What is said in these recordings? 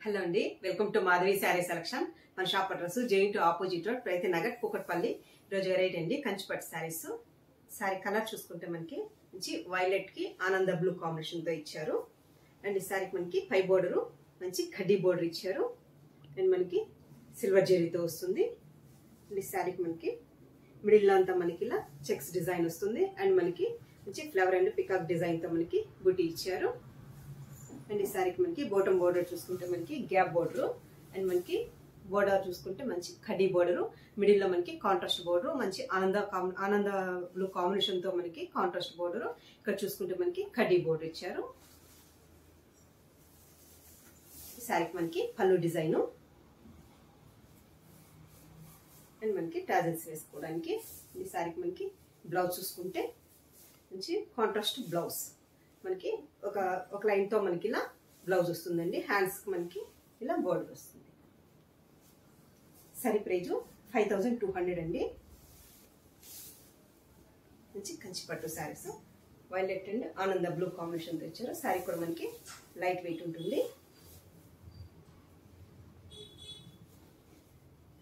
Hello అండి, welcome to Madhavi saree selection. మన shop address JNTU opposite road, Pragathi Nagar, Kukatpally. ఈరోజు variety అండి కంచిపట్టు శారీస్. శారీ కలర్ చూసుకుంటే మనకి మంచి వైలెట్ కి ఆనంద బ్లూ కాంబినేషన్ తో ఇచ్చారు. అండ్ ఈ శారీకి మనకి పై బోర్డర్ మంచి కడ్డీ బోర్డర్ ఇచ్చారు. అండ్ మనకి సిల్వర్ జెరీతో వస్తుంది. అండ్ ఈ శారీకి మనకి మిడిల్ లో అంతా మనకి ఇలా చెక్స్ డిజైన్ వస్తుంది. అండ్ మనకి మంచి ఫ్లవర్ అండ్ పికాక్ డిజైన్ తో మనకి బుటీ ఇచ్చారు. అండ్ ఈ శారీకి మనకి బాటమ్ బోర్డర్ చూసుకుంటే మనకి గ్యాప్ బోర్డర్, అండ్ మనకి బోర్డర్ చూసుకుంటే మంచి కడ్డీ బోర్డర్, మిడిల్ లో మనకి కాంట్రాస్ట్ బోర్డర్, మంచి ఆనంద బ్లూ కాంబినేషన్ తో మనకి కాంట్రాస్ట్ బోర్డర్. ఇక్కడ చూసుకుంటే మనకి కడ్డీ బోర్డర్ ఇచ్చారు. ఈ శారీకి మనకి పళ్ళు డిజైన్, అండ్ మనకి టాజల్స్ వేసుకోవడానికి. ఈ శారీకి మనకి బ్లౌజ్ చూసుకుంటే మంచి కాంట్రాస్ట్ బ్లౌజ్, మనకి ఒక లైన్ తో మనకి ఇలా బ్లౌజ్ వస్తుందండి. హ్యాండ్స్ కి మనకి ఇలా బోర్డర్ వస్తుంది. సారీ ప్రైజ్ 5200 అండి. మంచి కంచిపట్టు శారీస్, వైలెట్ అండ్ ఆనంద బ్లూ కాంబినేషన్ తో ఇచ్చారు. శారీ కూడా మనకి లైట్ వెయిట్ ఉంటుంది.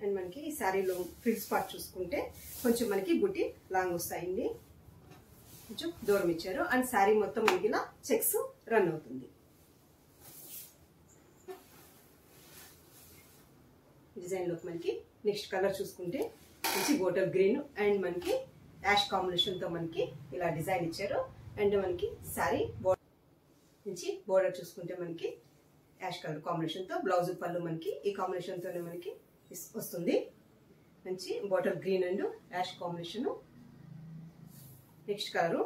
అండ్ మనకి ఈ శారీలో ఫ్రిల్స్ పార్ట్ చూసుకుంటే కొంచెం మనకి బుట్టి లాంగ్ వస్తాయండి, కొంచెం దూరం ఇచ్చారు. అండ్ శారీ మొత్తం మనకి ఇలా చెక్స్ రన్ అవుతుంది. డిజైన్ లోకి మనకి నెక్స్ట్ కలర్ చూసుకుంటే మంచి వాటర్ గ్రీన్ అండ్ మనకి యాష్ కాంబినేషన్ తో మనకి ఇలా డిజైన్ ఇచ్చారు. అండ్ మనకి శారీ నుంచి బోర్డర్ చూసుకుంటే మనకి యాష్ కలర్ కాంబినేషన్ తో, బ్లౌజ్ పళ్ళు మనకి ఈ కాంబినేషన్ తోనే మనకి వస్తుంది. మంచి water green and ash combination. Next colour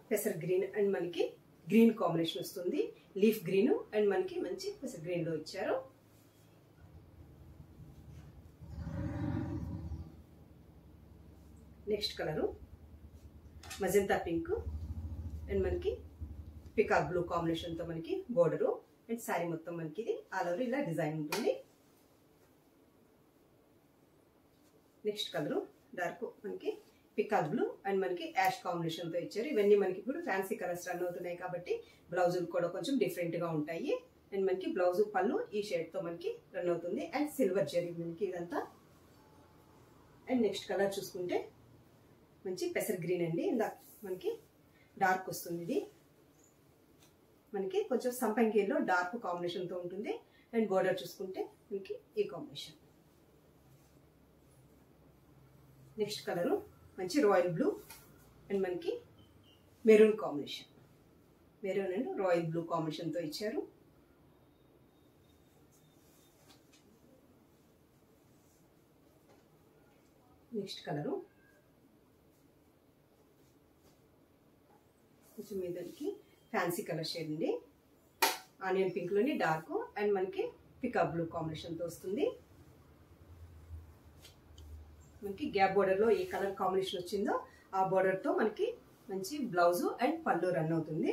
పెసర్ గ్రీన్ అండ్ మనకి గ్రీన్ కాంబినేషన్ వస్తుంది. లీఫ్ గ్రీన్ అండ్ మనకి మంచి పెసర్ గ్రీన్ లో ఇచ్చారు. Next colour magenta pink and మనకి పికాక్ బ్లూ కాంబినేషన్ తో మనకి బోర్డరు. అండ్ శారీ మొత్తం మనకి ఇది ఆల్ ఓవర్ ఇలా డిజైన్ ఉంటుంది. నెక్స్ట్ కలర్ డార్క్ మనకి పికాక్ బ్లూ అండ్ మనకి యాష్ కాంబినేషన్ తో ఇచ్చారు. ఇవన్నీ మనకి ఇప్పుడు ఫ్యాన్సీ కలర్స్ రన్ అవుతున్నాయి కాబట్టి బ్లౌజులు కూడా కొంచెం డిఫరెంట్ గా ఉంటాయి. అండ్ మనకి బ్లౌజ్ పళ్ళు ఈ షేడ్ తో మనకి రన్ అవుతుంది. అండ్ సిల్వర్ జరీ మనకి ఇదంతా. అండ్ నెక్స్ట్ కలర్ చూసుకుంటే మంచి పెసర్ గ్రీన్ అండి. ఇందా మనకి డార్క్ వస్తుంది. ఇది మనకి కొంచెం సంపంగిలో డార్క్ కాంబినేషన్ తో ఉంటుంది. అండ్ బోర్డర్ చూసుకుంటే మనకి ఈ కాంబినేషన్. నెక్స్ట్ కలర్ మంచి రాయల్ బ్లూ అండ్ మనకి maroon combination, maroon and royal blue combination తో ఇచ్చారు. నెక్స్ట్ కలర్ కొంచెం మీదకి ఫ్యాన్సీ కలర్ షేడ్ అండి. ఆనియన్ పింక్ లోని డార్క్ అండ్ మనకి పికాక్ బ్లూ కాంబినేషన్ తో వస్తుంది. మనకి గ్యాప్ బోర్డర్ లో ఏ కలర్ కాంబినేషన్ వచ్చిందో ఆ బోర్డర్ తో మనకి మంచి బ్లౌజ్ అండ్ పళ్ళు రన్ అవుతుంది.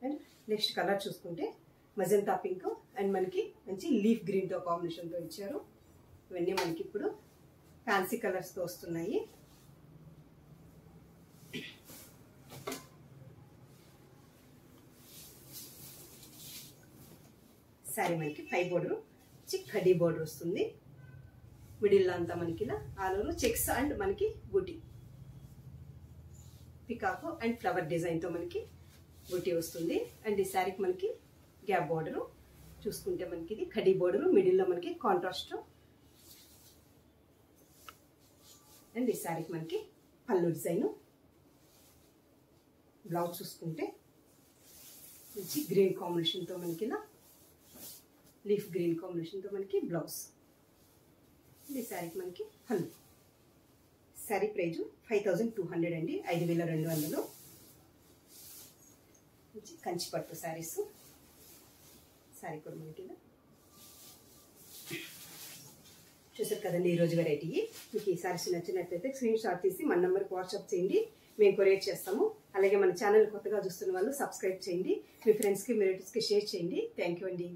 అండ్ నెక్స్ట్ కలర్ చూసుకుంటే మజంతా పింక్ అండ్ మనకి మంచి లీఫ్ గ్రీన్ తో కాంబినేషన్ తో ఇచ్చారు. ఇవన్నీ మనకి ఇప్పుడు ఫ్యాన్సీ కలర్స్ తో వస్తున్నాయి. శారీ మనకి పై బోర్డర్ కడ్డీ బోర్డర్ వస్తుంది. మిడిల్ అంతా మనకి ఇలా ఆల్ ఓవర్ చెక్స్ అండ్ మనకి బూటీ పికాక్ అండ్ ఫ్లవర్ డిజైన్ తో మనకి బూటీ వస్తుంది. అండ్ ఈ శారీకి మనకి గ్యాప్ బోర్డర్ చూసుకుంటే మనకి ఇది కడ్డీ బోర్డర్, మిడిల్ లో మనకి కాంట్రాస్ట్. అండ్ ఈ శారీకి మనకి పళ్ళు డిజైన్. బ్లౌజ్ చూసుకుంటే మంచి గ్రీన్ కాంబినేషన్ తో మనకి ఇలా లీఫ్ గ్రీన్ కాంబినేషన్ తో మనకి బ్లౌజ్. ఈ శారీకి మనకి పళ్ళు. శారీ ప్రైజ్ 5200 అండి, 5200. కంచిపట్టు శారీస్. శారీ కూడా మనకి చూసారు కదండి ఈరోజు వెరైటీ. మీకు ఈ శారీస్ నచ్చినట్లయితే స్క్రీన్ షాట్ తీసి మన నెంబర్కి వాట్సాప్ చేయండి, మేము కొరియర్ చేస్తాము. అలాగే మన ఛానల్ కొత్తగా చూస్తున్న వాళ్ళు సబ్స్క్రైబ్ చేయండి, మీ ఫ్రెండ్స్కి మీ రిలేటివ్స్కి షేర్ చేయండి. థ్యాంక్ యూ అండి.